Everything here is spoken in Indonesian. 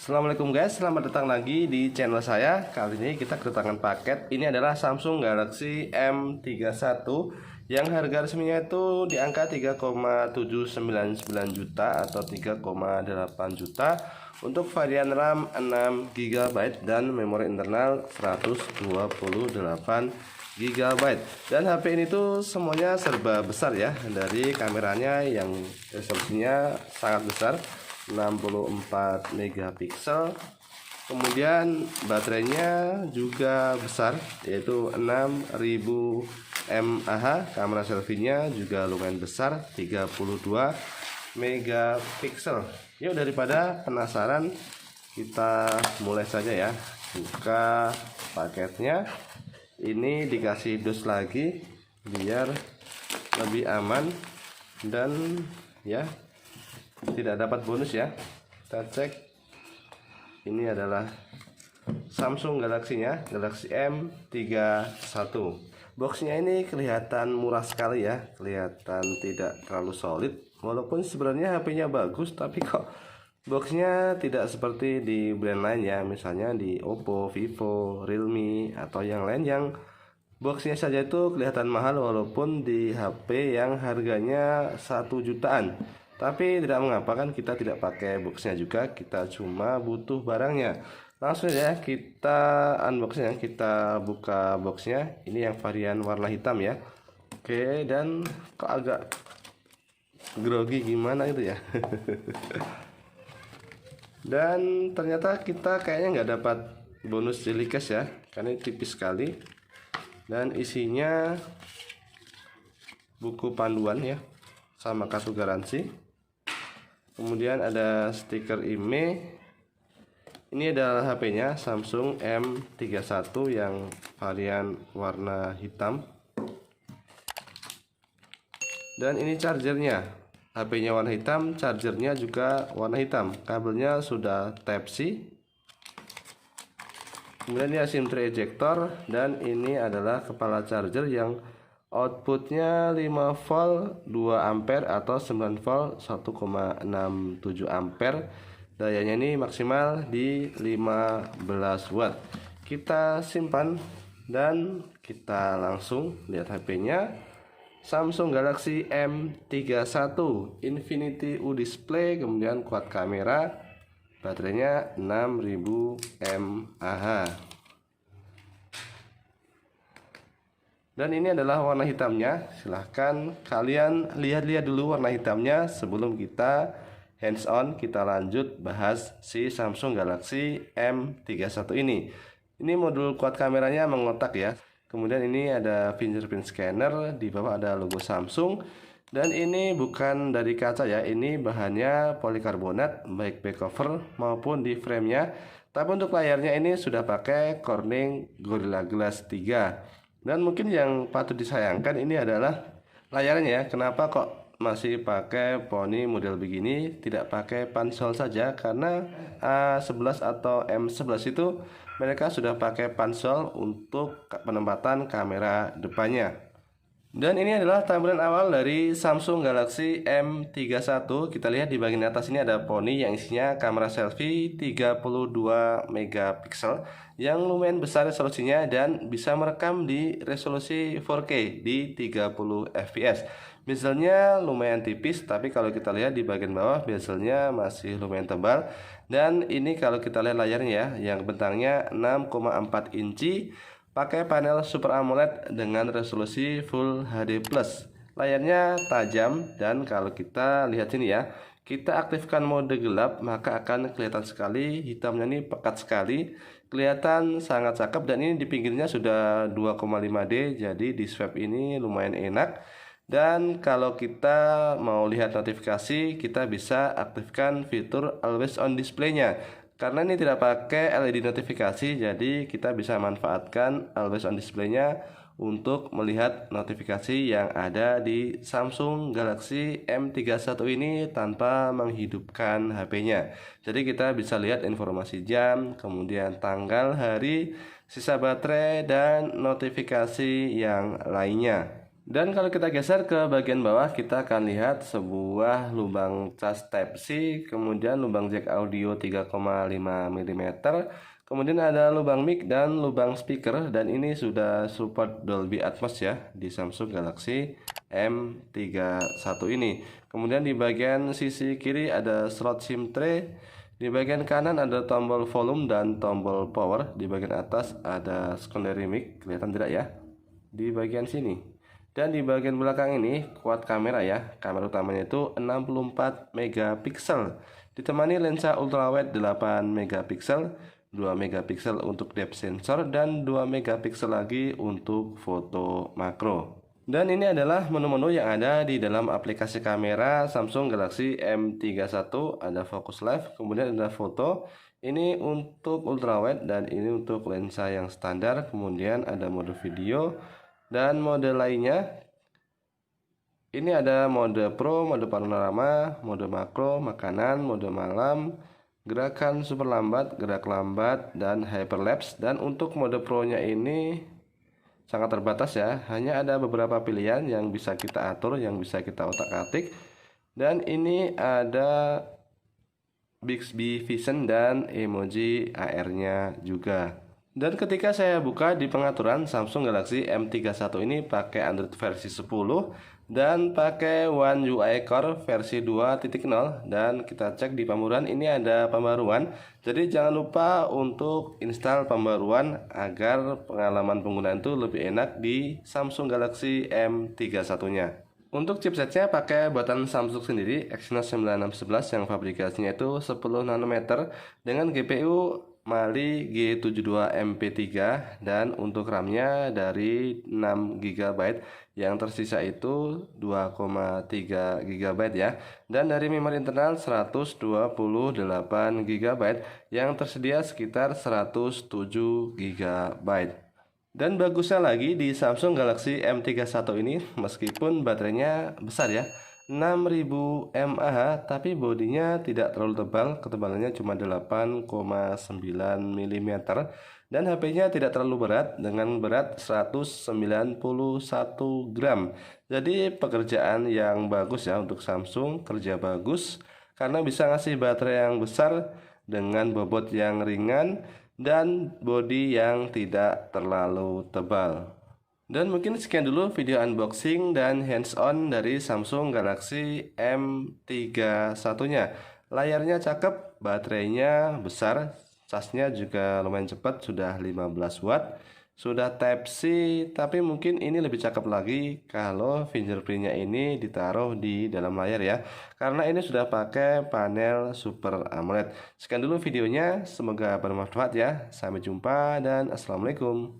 Assalamualaikum guys, selamat datang lagi di channel saya. Kali ini kita kedatangan paket. Ini adalah Samsung Galaxy M31 yang harga resminya itu di angka 3,799 juta atau 3,8 juta untuk varian RAM 6 GB dan memori internal 128 GB. Dan HP ini tuh semuanya serba besar ya, dari kameranya yang resolusinya sangat besar 64 megapiksel. Kemudian baterainya juga besar yaitu 6000 mAh. Kamera selfie-nya juga lumayan besar 32 megapiksel. Yuk, daripada penasaran, kita mulai saja ya. Buka paketnya. Ini dikasih dus lagi biar lebih aman dan ya tidak dapat bonus ya. Kita cek, ini adalah Samsung Galaxy-nya, Galaxy M31. Boxnya ini kelihatan murah sekali ya, kelihatan tidak terlalu solid. Walaupun sebenarnya HP-nya bagus, tapi kok boxnya tidak seperti di brand lain ya, misalnya di Oppo, Vivo, Realme atau yang lain yang boxnya saja itu kelihatan mahal walaupun di HP yang harganya 1 jutaan. Tapi tidak mengapa, kan kita tidak pakai boxnya juga, kita cuma butuh barangnya. Langsung ya kita unboxnya, kita buka boxnya. Ini yang varian warna hitam ya. Oke, dan kok agak grogi gimana itu ya. Dan ternyata kita kayaknya nggak dapat bonus jelly case ya, karena ini tipis sekali. Dan isinya buku panduan ya, sama kartu garansi. Kemudian ada stiker IMEI. Ini adalah HP-nya Samsung M31 yang varian warna hitam. Dan ini chargernya. HP-nya warna hitam, chargernya juga warna hitam. Kabelnya sudah Type-C. Kemudian ini SIM tray ejector, dan ini adalah kepala charger yang outputnya 5 volt 2 ampere atau 9 volt 1,67 ampere. Dayanya ini maksimal di 15 watt. Kita simpan dan kita langsung lihat HP-nya. Samsung Galaxy M31 Infinity U display, kemudian quad kamera, baterainya 6000 mAh. Dan ini adalah warna hitamnya. Silahkan kalian lihat-lihat dulu warna hitamnya sebelum kita hands on, kita lanjut bahas si Samsung Galaxy M31 ini. Ini modul quad kameranya mengotak ya. Kemudian ini ada fingerprint scanner, di bawah ada logo Samsung. Dan ini bukan dari kaca ya, ini bahannya polikarbonat baik back cover maupun di framenya. Tapi untuk layarnya ini sudah pakai Corning Gorilla Glass 3. Dan mungkin yang patut disayangkan ini adalah layarnya ya. Kenapa kok masih pakai poni model begini, tidak pakai pansel saja? Karena A11 atau M11 itu mereka sudah pakai pansel untuk penempatan kamera depannya. Dan ini adalah tampilan awal dari Samsung Galaxy M31. Kita lihat di bagian atas ini ada poni yang isinya kamera selfie 32 megapiksel yang lumayan besar resolusinya dan bisa merekam di resolusi 4K di 30 fps. Bezelnya lumayan tipis, tapi kalau kita lihat di bagian bawah bezelnya masih lumayan tebal. Dan ini kalau kita lihat layarnya ya, yang bentangnya 6,4 inci, pakai panel Super AMOLED dengan resolusi Full HD+. Layarnya tajam, dan kalau kita lihat sini ya, kita aktifkan mode gelap maka akan kelihatan sekali hitamnya, ini pekat sekali, kelihatan sangat cakep. Dan ini di pinggirnya sudah 2,5D, jadi di swipe ini lumayan enak. Dan kalau kita mau lihat notifikasi, kita bisa aktifkan fitur Always On display-nya. Karena ini tidak pakai LED notifikasi, jadi kita bisa manfaatkan Always On display-nya untuk melihat notifikasi yang ada di Samsung Galaxy M31 ini tanpa menghidupkan HP-nya. Jadi kita bisa lihat informasi jam, kemudian tanggal, hari, sisa baterai, dan notifikasi yang lainnya. Dan kalau kita geser ke bagian bawah, kita akan lihat sebuah lubang cas Type-C, kemudian lubang jack audio 3,5 mm, kemudian ada lubang mic dan lubang speaker, dan ini sudah support Dolby Atmos ya di Samsung Galaxy M31 ini. Kemudian di bagian sisi kiri ada slot SIM tray, di bagian kanan ada tombol volume dan tombol power, di bagian atas ada secondary mic, kelihatan tidak ya? Di bagian sini. Dan di bagian belakang ini kuat kamera ya. Kamera utamanya itu 64 megapiksel, ditemani lensa ultrawide 8 megapiksel, 2 megapiksel untuk depth sensor, dan 2 megapiksel lagi untuk foto makro. Dan ini adalah menu-menu yang ada di dalam aplikasi kamera Samsung Galaxy M31. Ada focus live, kemudian ada foto. Ini untuk ultrawide dan ini untuk lensa yang standar. Kemudian ada mode video dan mode lainnya. Ini ada mode pro, mode panorama, mode makro, makanan, mode malam, gerakan super lambat, gerak lambat, dan hyperlapse. Dan untuk mode pro-nya ini sangat terbatas ya, hanya ada beberapa pilihan yang bisa kita atur, yang bisa kita otak-atik. Dan ini ada Bixby Vision dan emoji AR-nya juga. Dan ketika saya buka di pengaturan, Samsung Galaxy M31 ini pakai Android versi 10 dan pakai One UI Core versi 2.0. Dan kita cek di pembaruan, ini ada pembaruan. Jadi jangan lupa untuk install pembaruan agar pengalaman penggunaan itu lebih enak di Samsung Galaxy M31-nya. Untuk chipsetnya pakai buatan Samsung sendiri, Exynos 9611 yang fabrikasinya itu 10 nanometer dengan GPU Mali G72MP3, dan untuk RAM-nya dari 6 GB, yang tersisa itu 2,3 GB ya. Dan dari memori internal 128 GB, yang tersedia sekitar 107 GB. Dan bagusnya lagi di Samsung Galaxy M31 ini, meskipun baterainya besar ya, 6000 mAh, tapi bodinya tidak terlalu tebal, ketebalannya cuma 8,9 mm, dan HP-nya tidak terlalu berat dengan berat 191 gram. Jadi pekerjaan yang bagus ya untuk Samsung, kerja bagus karena bisa ngasih baterai yang besar dengan bobot yang ringan dan bodi yang tidak terlalu tebal. Dan mungkin sekian dulu video unboxing dan hands-on dari Samsung Galaxy M31-nya. Layarnya cakep, baterainya besar, casnya juga lumayan cepat, sudah 15 watt. Sudah Type-C, tapi mungkin ini lebih cakep lagi kalau fingerprintnya ini ditaruh di dalam layar ya, karena ini sudah pakai panel Super AMOLED. Sekian dulu videonya, semoga bermanfaat ya. Sampai jumpa dan assalamualaikum.